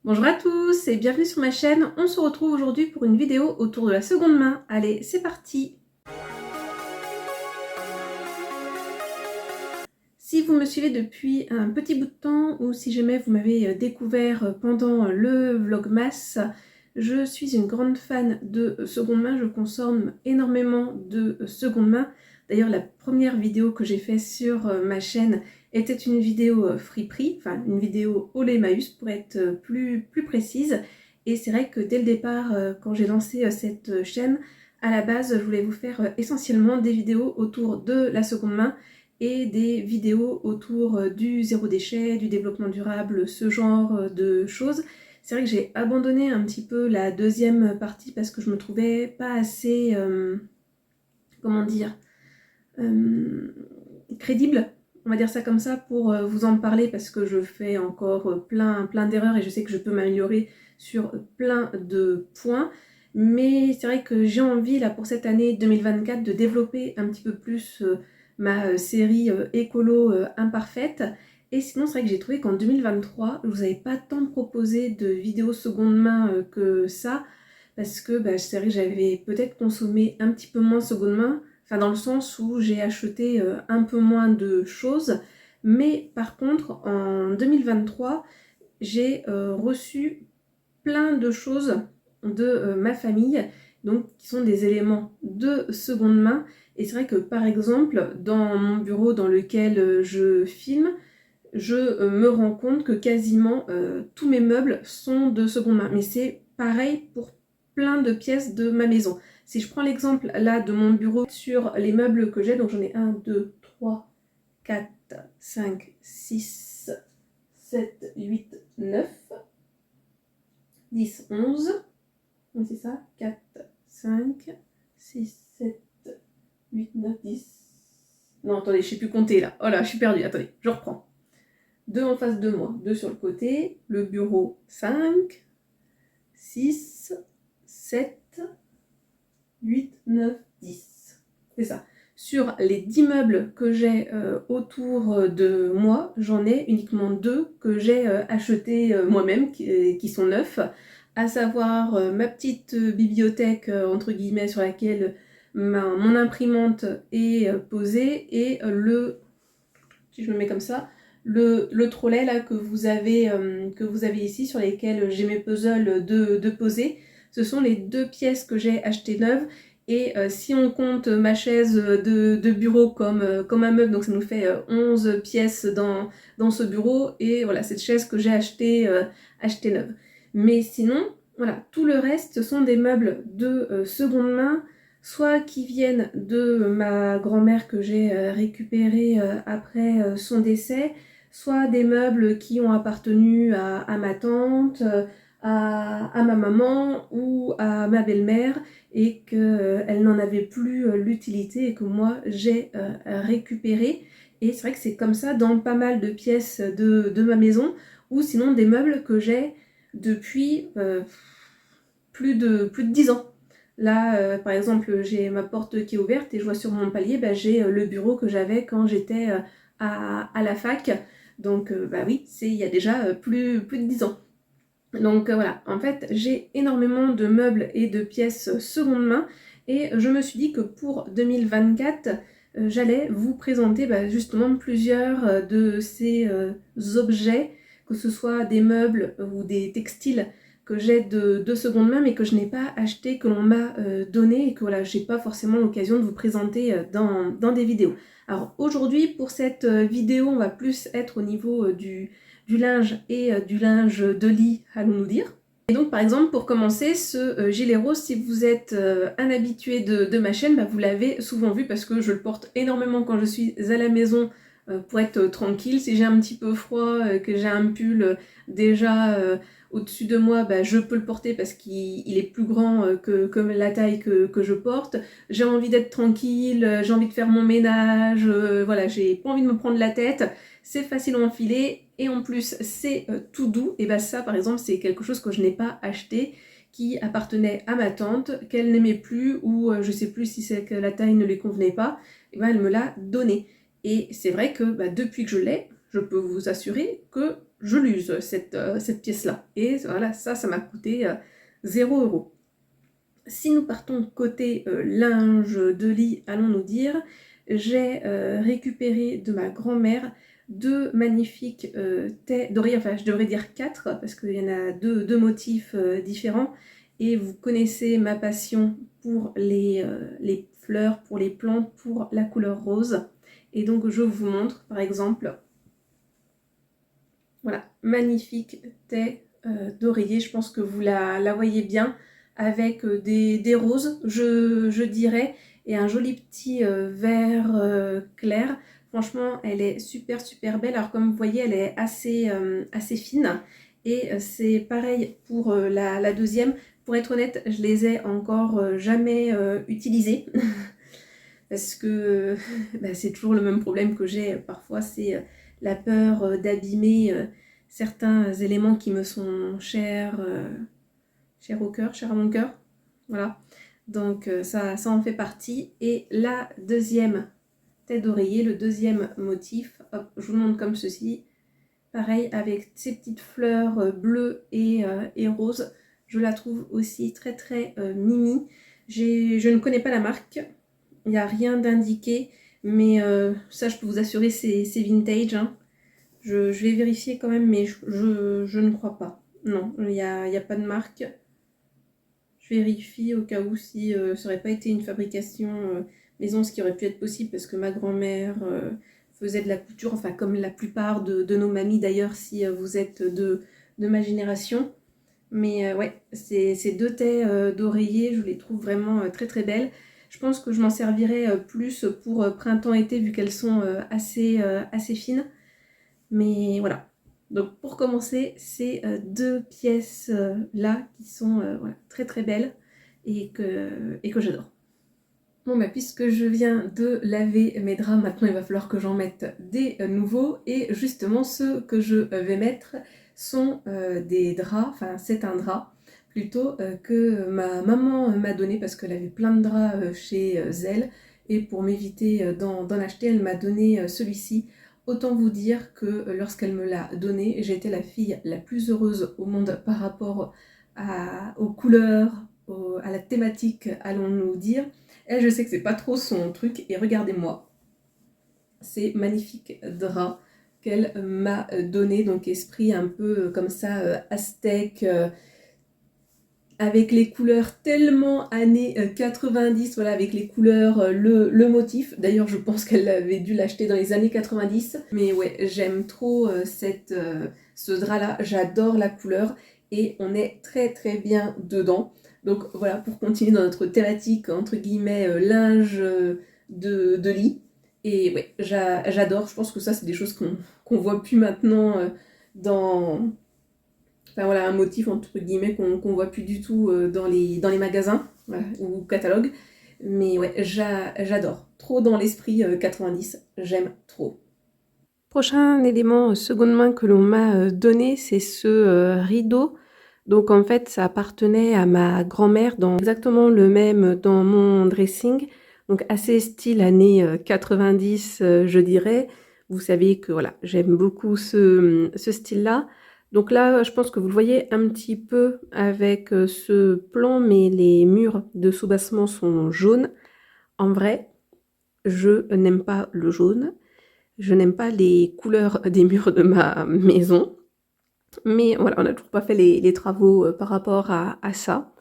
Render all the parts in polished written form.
Bonjour à tous et bienvenue sur ma chaîne. On se retrouve aujourd'hui pour une vidéo autour de la seconde main. Allez, c'est parti! Si vous me suivez depuis un petit bout de temps ou si jamais vous m'avez découvert pendant le vlogmas, je suis une grande fan de seconde main. Je consomme énormément de seconde main. D'ailleurs, la première vidéo que j'ai faite sur ma chaîne était une vidéo friperie, enfin une vidéo haul Emmaüs pour être plus précise. Et c'est vrai que dès le départ, quand j'ai lancé cette chaîne, à la base, je voulais vous faire essentiellement des vidéos autour de la seconde main et des vidéos autour du zéro déchet, du développement durable, ce genre de choses. C'est vrai que j'ai abandonné un petit peu la deuxième partie parce que je me trouvais pas assez, comment dire, crédible, on va dire ça comme ça, pour vous en parler parce que je fais encore plein d'erreurs et je sais que je peux m'améliorer sur plein de points. Mais c'est vrai que j'ai envie là pour cette année 2024 de développer un petit peu plus ma série écolo imparfaite. Et sinon c'est vrai que j'ai trouvé qu'en 2023 je vous avais pas tant proposé de vidéos seconde main que ça, parce que c'est vrai que j'avais peut-être consommé un petit peu moins seconde main, enfin dans le sens où j'ai acheté un peu moins de choses, mais par contre en 2023 j'ai reçu plein de choses de ma famille, donc qui sont des éléments de seconde main. Et c'est vrai que par exemple dans mon bureau dans lequel je filme, je me rends compte que quasiment tous mes meubles sont de seconde main, mais c'est pareil pour plein de pièces de ma maison. Si je prends l'exemple là de mon bureau sur les meubles que j'ai, donc j'en ai 1, 2, 3, 4, 5, 6, 7, 8, 9, 10, 11, donc c'est ça, 4, 5, 6, 7, 8, 9, 10. Non, attendez, je sais plus compter là. Oh là, je suis perdue, attendez, je reprends. 2 en face de moi, 2 sur le côté, le bureau 5, 6, 7, 8, 9, 10. C'est ça. Sur les 10 meubles que j'ai autour de moi, j'en ai uniquement 2 que j'ai achetés moi-même, qui sont neufs, à savoir ma petite bibliothèque, entre guillemets, sur laquelle mon imprimante est posée, et si je me mets comme ça, le trolley là que vous avez ici, sur lesquels j'ai mes puzzles de poser. Ce sont les 2 pièces que j'ai achetées neuves. Et si on compte ma chaise de bureau comme un meuble, donc ça nous fait 11 pièces dans ce bureau. Et voilà, cette chaise que j'ai achetée neuve. Mais sinon, voilà, tout le reste, ce sont des meubles de seconde main, soit qui viennent de ma grand-mère que j'ai récupéré après son décès, soit des meubles qui ont appartenu à ma tante, à ma maman ou à ma belle-mère, et qu'elle n'en avait plus l'utilité et que moi j'ai récupéré. Et c'est vrai que c'est comme ça dans pas mal de pièces de ma maison, ou sinon des meubles que j'ai depuis plus de 10 ans. Là, par exemple, j'ai ma porte qui est ouverte et je vois sur mon palier, j'ai le bureau que j'avais quand j'étais à la fac. Donc, oui, c'est il y a déjà plus de 10 ans. Donc voilà, en fait, j'ai énormément de meubles et de pièces seconde main, et je me suis dit que pour 2024, j'allais vous présenter justement plusieurs de ces objets, que ce soit des meubles ou des textiles que j'ai de seconde main mais que je n'ai pas acheté, que l'on m'a donné et que voilà, j'ai pas forcément l'occasion de vous présenter dans des vidéos. Alors aujourd'hui, pour cette vidéo, on va plus être au niveau du linge et du linge de lit, allons-nous dire. Et donc par exemple, pour commencer, ce gilet rose, si vous êtes un habitué de ma chaîne, vous l'avez souvent vu parce que je le porte énormément quand je suis à la maison pour être tranquille. Si j'ai un petit peu froid, que j'ai un pull déjà au-dessus de moi, je peux le porter parce qu'il est plus grand que la taille que je porte. J'ai envie d'être tranquille, j'ai envie de faire mon ménage, voilà, j'ai pas envie de me prendre la tête. C'est facile à enfiler et en plus c'est tout doux. Et ça par exemple c'est quelque chose que je n'ai pas acheté, qui appartenait à ma tante, qu'elle n'aimait plus, ou je sais plus si c'est que la taille ne lui convenait pas, et elle me l'a donné. Et c'est vrai que depuis que je l'ai, je peux vous assurer que je l'use cette pièce-là. Et voilà, ça m'a coûté 0 €. Si nous partons côté linge de lit, allons-nous dire, j'ai récupéré de ma grand-mère 2 magnifiques thés d'oreiller, enfin je devrais dire 4 parce qu'il y en a deux motifs différents. Et vous connaissez ma passion pour les fleurs, pour les plantes, pour la couleur rose. Et donc je vous montre par exemple, voilà, magnifique thé d'oreiller, je pense que vous la voyez bien, avec des roses, je dirais, et un joli petit vert clair. Franchement, elle est super super belle. Alors comme vous voyez, elle est assez fine. Et c'est pareil pour la deuxième. Pour être honnête, je les ai encore jamais utilisées. Parce que bah, c'est toujours le même problème que j'ai parfois, c'est la peur d'abîmer certains éléments qui me sont chers, chers au cœur, chers à mon cœur. Voilà, donc ça en fait partie. Et la deuxième tête d'oreiller, le deuxième motif, hop, je vous le montre comme ceci. Pareil, avec ces petites fleurs bleues et roses. Je la trouve aussi très très mimi. Je ne connais pas la marque. Il n'y a rien d'indiqué, mais ça je peux vous assurer c'est vintage. Hein. Je vais vérifier quand même, mais je ne crois pas. Non, il n'y a pas de marque. Je vérifie au cas où si ça n'aurait pas été une fabrication maison, ce qui aurait pu être possible parce que ma grand-mère faisait de la couture, enfin comme la plupart de nos mamies d'ailleurs si vous êtes de ma génération. Mais ouais, ces 2 thés d'oreiller, je les trouve vraiment très très belles. Je pense que je m'en servirai plus pour printemps-été vu qu'elles sont assez fines. Mais voilà. Donc pour commencer, ces 2 pièces là qui sont voilà, très très belles et que j'adore. Bon bah puisque je viens de laver mes draps, maintenant il va falloir que j'en mette des nouveaux. Et justement ceux que je vais mettre sont des draps, enfin c'est un drap plutôt que ma maman m'a donné parce qu'elle avait plein de draps chez elle. Et pour m'éviter d'en acheter, elle m'a donné celui-ci. Autant vous dire que lorsqu'elle me l'a donné, j'étais la fille la plus heureuse au monde par rapport aux couleurs, à la thématique, allons-nous dire. Elle, je sais que c'est pas trop son truc, et regardez-moi ces magnifiques draps qu'elle m'a donné, donc esprit un peu comme ça aztèque, avec les couleurs tellement années 90, voilà, avec les couleurs, le motif. D'ailleurs, je pense qu'elle avait dû l'acheter dans les années 90. Mais ouais, j'aime trop ce drap-là, j'adore la couleur et on est très très bien dedans. Donc voilà, pour continuer dans notre thématique, entre guillemets, linge de lit. Et ouais, j'adore, je pense que ça, c'est des choses qu'on voit plus maintenant dans... Enfin voilà, un motif entre guillemets qu'on voit plus du tout dans les magasins, voilà, ou catalogues. Mais ouais, j'adore. Trop dans l'esprit 90, j'aime trop. Prochain élément seconde main que l'on m'a donné, c'est ce rideau. Donc en fait, ça appartenait à ma grand-mère, dans exactement le même dans mon dressing. Donc assez style années 90, je dirais. Vous savez que voilà, j'aime beaucoup ce style-là. Donc là, je pense que vous le voyez un petit peu avec ce plan, mais les murs de soubassement sont jaunes. En vrai, je n'aime pas le jaune. Je n'aime pas les couleurs des murs de ma maison. Mais voilà, on n'a toujours pas fait les travaux par rapport à ça.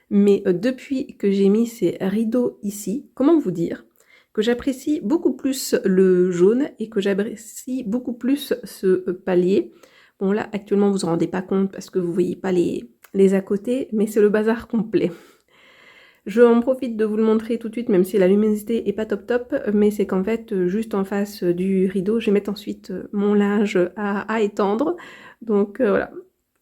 Mais depuis que j'ai mis ces rideaux ici, comment vous dire que j'apprécie beaucoup plus le jaune et que j'apprécie beaucoup plus ce palier. Bon là, actuellement, vous ne vous rendez pas compte parce que vous ne voyez pas les à côté, mais c'est le bazar complet. Je en profite de vous le montrer tout de suite, même si la luminosité est pas top top, mais c'est qu'en fait, juste en face du rideau, je vais mettre ensuite mon linge à étendre. Donc voilà,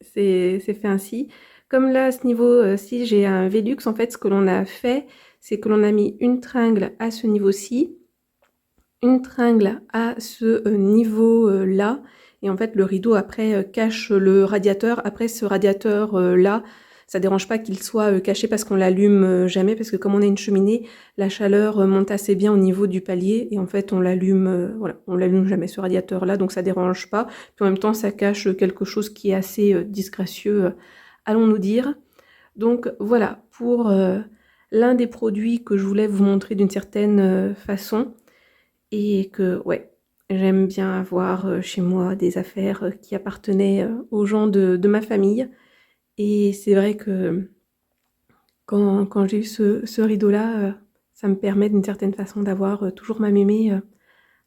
c'est fait ainsi. Comme là, à ce niveau-ci, j'ai un Velux, en fait, ce que l'on a fait, c'est que l'on a mis une tringle à ce niveau-ci, une tringle à ce niveau-là, et en fait, le rideau, après, cache le radiateur. Après, ce radiateur-là, Ça dérange pas qu'il soit caché parce qu'on l'allume jamais, parce que comme on a une cheminée, la chaleur monte assez bien au niveau du palier et en fait on l'allume, voilà, on l'allume jamais ce radiateur là, donc ça dérange pas. Puis en même temps ça cache quelque chose qui est assez disgracieux, allons-nous dire. Donc voilà pour l'un des produits que je voulais vous montrer d'une certaine façon et que ouais, j'aime bien avoir chez moi des affaires qui appartenaient aux gens de ma famille. Et c'est vrai que quand j'ai eu ce rideau-là, ça me permet d'une certaine façon d'avoir toujours ma mémé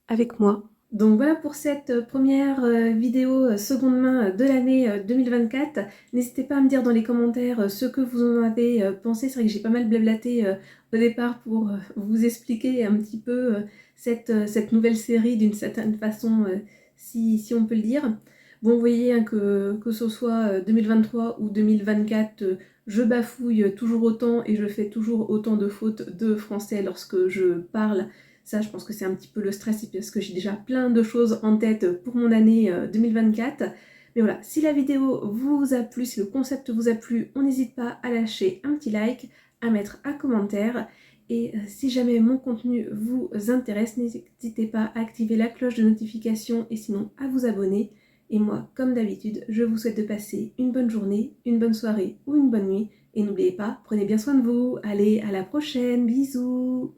avec moi. Donc voilà pour cette première vidéo seconde main de l'année 2024. N'hésitez pas à me dire dans les commentaires ce que vous en avez pensé. C'est vrai que j'ai pas mal blablaté au départ pour vous expliquer un petit peu cette nouvelle série d'une certaine façon, si on peut le dire. Bon, vous voyez hein, que ce soit 2023 ou 2024, je bafouille toujours autant et je fais toujours autant de fautes de français lorsque je parle. Ça, je pense que c'est un petit peu le stress, parce que j'ai déjà plein de choses en tête pour mon année 2024. Mais voilà, si la vidéo vous a plu, si le concept vous a plu, on n'hésite pas à lâcher un petit like, à mettre un commentaire. Et si jamais mon contenu vous intéresse, n'hésitez pas à activer la cloche de notification et sinon à vous abonner. Et moi, comme d'habitude, je vous souhaite de passer une bonne journée, une bonne soirée ou une bonne nuit. Et n'oubliez pas, prenez bien soin de vous. Allez, à la prochaine, bisous!